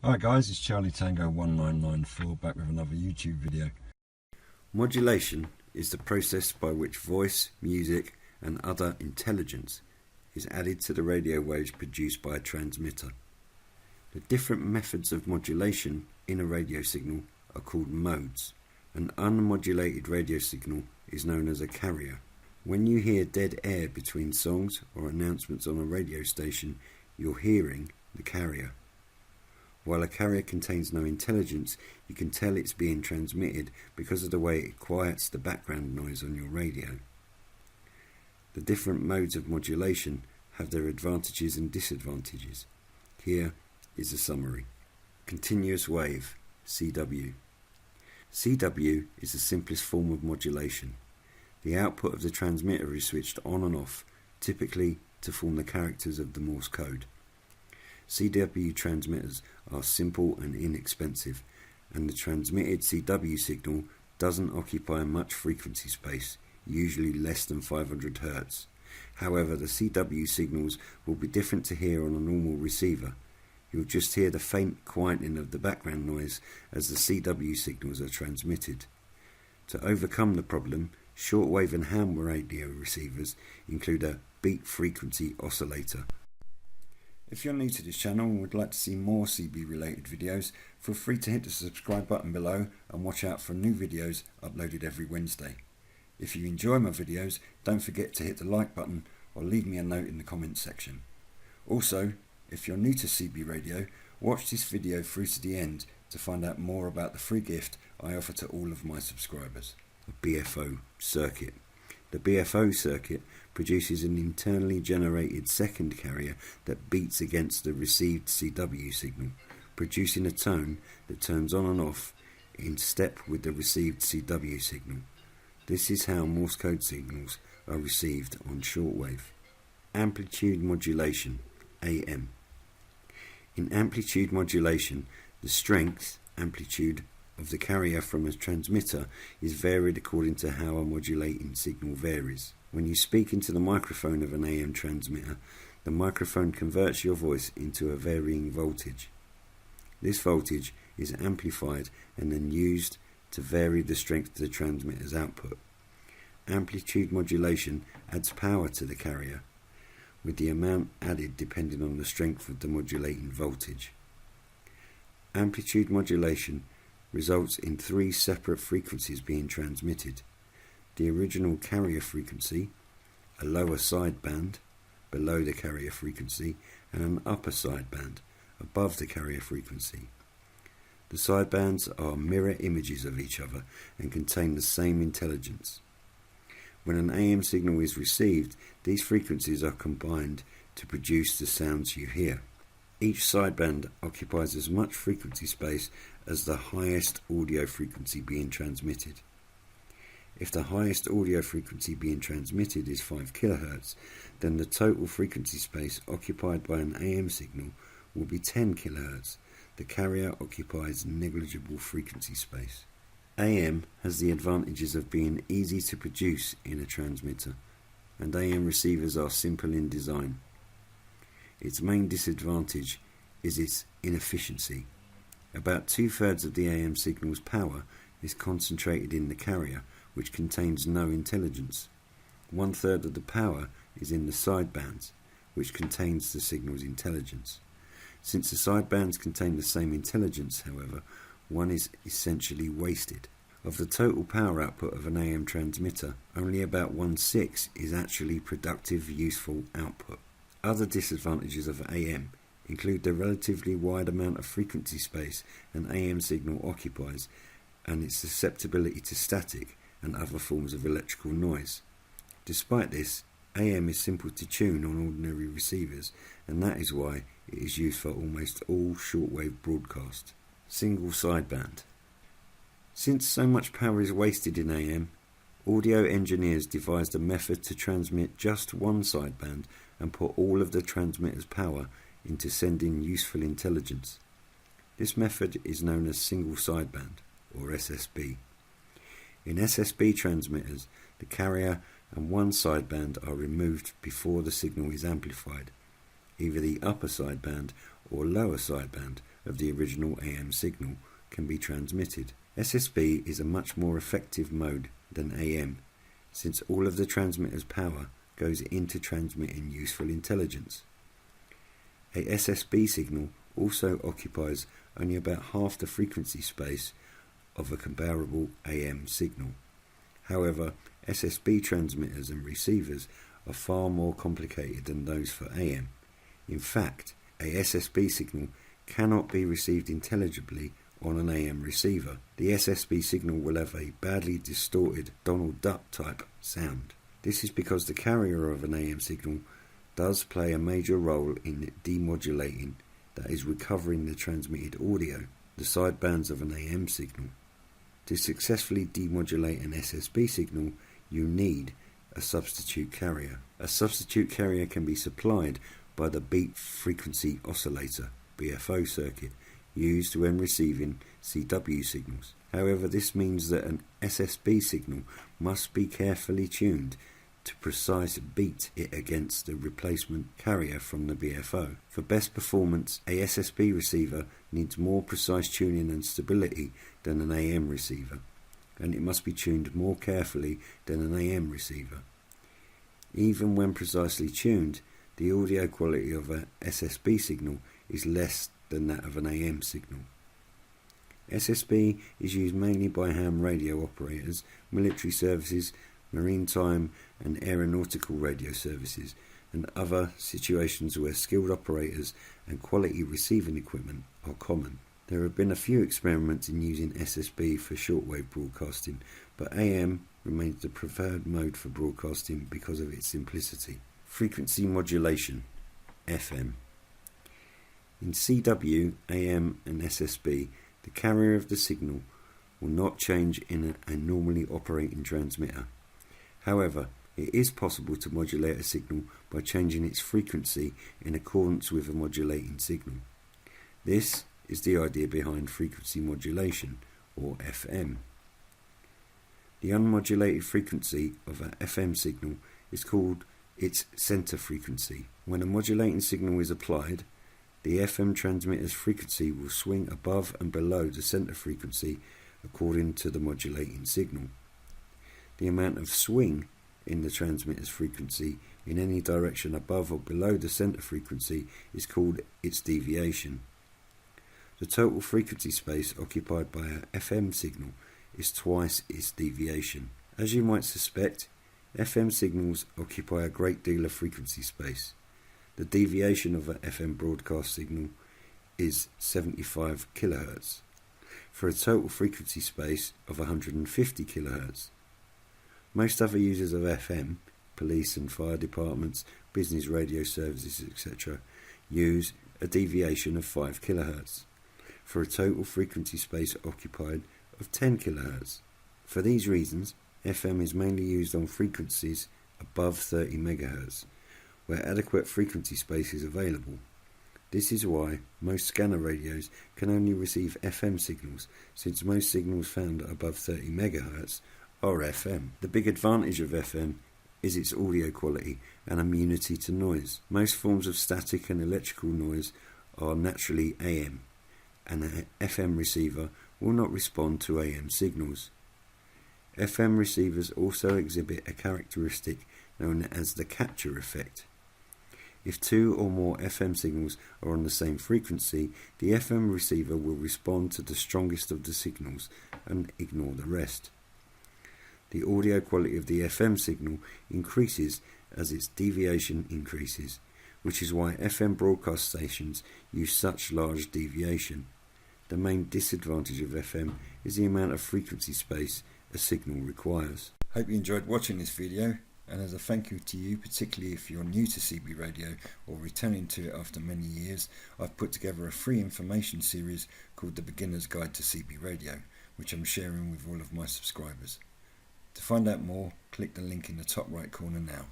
Hi guys, it's Charlie Tango 1994 back with another YouTube video. Modulation is the process by which voice, music and other intelligence is added to the radio waves produced by a transmitter. The different methods of modulation in a radio signal are called modes. An unmodulated radio signal is known as a carrier. When you hear dead air between songs or announcements on a radio station, you're hearing the carrier. While a carrier contains no intelligence, you can tell it's being transmitted because of the way it quiets the background noise on your radio. The different modes of modulation have their advantages and disadvantages. Here is a summary. Continuous wave, CW. CW is the simplest form of modulation. The output of the transmitter is switched on and off, typically to form the characters of the Morse code. CW transmitters are simple and inexpensive, and the transmitted CW signal doesn't occupy much frequency space, usually less than 500 Hz. However, the CW signals will be different to hear on a normal receiver. You'll just hear the faint quietening of the background noise as the CW signals are transmitted. To overcome the problem, shortwave and ham radio receivers include a beat frequency oscillator. If you're new to this channel and would like to see more CB related videos, feel free to hit the subscribe button below and watch out for new videos uploaded every Wednesday. If you enjoy my videos, don't forget to hit the like button or leave me a note in the comments section. Also, if you're new to CB radio, watch this video through to the end to find out more about the free gift I offer to all of my subscribers. The BFO circuit. The BFO circuit produces an internally generated second carrier that beats against the received CW signal, producing a tone that turns on and off in step with the received CW signal. This is how Morse code signals are received on shortwave. Amplitude modulation, AM. In amplitude modulation, the strength, amplitude, of the carrier from a transmitter is varied according to how a modulating signal varies. When you speak into the microphone of an AM transmitter, the microphone converts your voice into a varying voltage. This voltage is amplified and then used to vary the strength of the transmitter's output. Amplitude modulation adds power to the carrier, with the amount added depending on the strength of the modulating voltage. Amplitude modulation results in three separate frequencies being transmitted: the original carrier frequency, a lower sideband below the carrier frequency, and an upper sideband above the carrier frequency. The sidebands are mirror images of each other and contain the same intelligence. When an AM signal is received, these frequencies are combined to produce the sounds you hear. Each sideband occupies as much frequency space as the highest audio frequency being transmitted. If the highest audio frequency being transmitted is 5 kHz, then the total frequency space occupied by an AM signal will be 10 kHz. The carrier occupies negligible frequency space. AM has the advantages of being easy to produce in a transmitter, and AM receivers are simple in design. Its main disadvantage is its inefficiency. About 2/3 of the AM signal's power is concentrated in the carrier, which contains no intelligence. 1/3 of the power is in the sidebands, which contains the signal's intelligence. Since the sidebands contain the same intelligence, however, one is essentially wasted. Of the total power output of an AM transmitter, only about 1/6 is actually productive, useful output. Other disadvantages of AM include the relatively wide amount of frequency space an AM signal occupies and its susceptibility to static and other forms of electrical noise. Despite this, AM is simple to tune on ordinary receivers, and that is why it is used for almost all shortwave broadcast. Single sideband. Since so much power is wasted in AM, audio engineers devised a method to transmit just one sideband and put all of the transmitter's power into sending useful intelligence. This method is known as single sideband, or SSB. In SSB transmitters, the carrier and one sideband are removed before the signal is amplified. Either the upper sideband or lower sideband of the original AM signal can be transmitted. SSB is a much more effective mode than AM, since all of the transmitter's power goes into transmitting useful intelligence. A SSB signal also occupies only about half the frequency space of a comparable AM signal. However, SSB transmitters and receivers are far more complicated than those for AM. In fact, a SSB signal cannot be received intelligibly on an AM receiver. The SSB signal will have a badly distorted Donald Duck type sound. This is because the carrier of an AM signal does play a major role in demodulating, that is, recovering the transmitted audio, the sidebands of an AM signal. To successfully demodulate an SSB signal, you need a substitute carrier. A substitute carrier can be supplied by the beat frequency oscillator (BFO) circuit used when receiving CW signals. However, this means that an SSB signal must be carefully tuned to precise beat it against the replacement carrier from the BFO. For best performance, a SSB receiver needs more precise tuning and stability than an AM receiver, and it must be tuned more carefully than an AM receiver. Even when precisely tuned, the audio quality of a SSB signal is less than that of an AM signal. SSB is used mainly by ham radio operators, military services, maritime and aeronautical radio services, and other situations where skilled operators and quality receiving equipment are common. There have been a few experiments in using SSB for shortwave broadcasting, but AM remains the preferred mode for broadcasting because of its simplicity. Frequency modulation, FM. In CW, AM and SSB, the carrier of the signal will not change in a normally operating transmitter. However, it is possible to modulate a signal by changing its frequency in accordance with a modulating signal. This is the idea behind frequency modulation, or FM. The unmodulated frequency of an FM signal is called its center frequency. When a modulating signal is applied, the FM transmitter's frequency will swing above and below the center frequency according to the modulating signal. The amount of swing in the transmitter's frequency in any direction above or below the center frequency is called its deviation. The total frequency space occupied by an FM signal is twice its deviation. As you might suspect, FM signals occupy a great deal of frequency space. The deviation of an FM broadcast signal is 75 kHz, for a total frequency space of 150 kHz. Most other users of FM, police and fire departments, business radio services, etc., use a deviation of 5 kHz, for a total frequency space occupied of 10 kHz. For these reasons, FM is mainly used on frequencies above 30 MHz, where adequate frequency space is available. This is why most scanner radios can only receive FM signals, since most signals found above 30 MHz are FM. The big advantage of FM is its audio quality and immunity to noise. Most forms of static and electrical noise are naturally AM, and an FM receiver will not respond to AM signals. FM receivers also exhibit a characteristic known as the capture effect. If two or more FM signals are on the same frequency, the FM receiver will respond to the strongest of the signals and ignore the rest. The audio quality of the FM signal increases as its deviation increases, which is why FM broadcast stations use such large deviation. The main disadvantage of FM is the amount of frequency space a signal requires. Hope you enjoyed watching this video, and as a thank you to you, particularly if you're new to CB Radio or returning to it after many years, I've put together a free information series called The Beginner's Guide to CB Radio, which I'm sharing with all of my subscribers. To find out more, click the link in the top right corner now.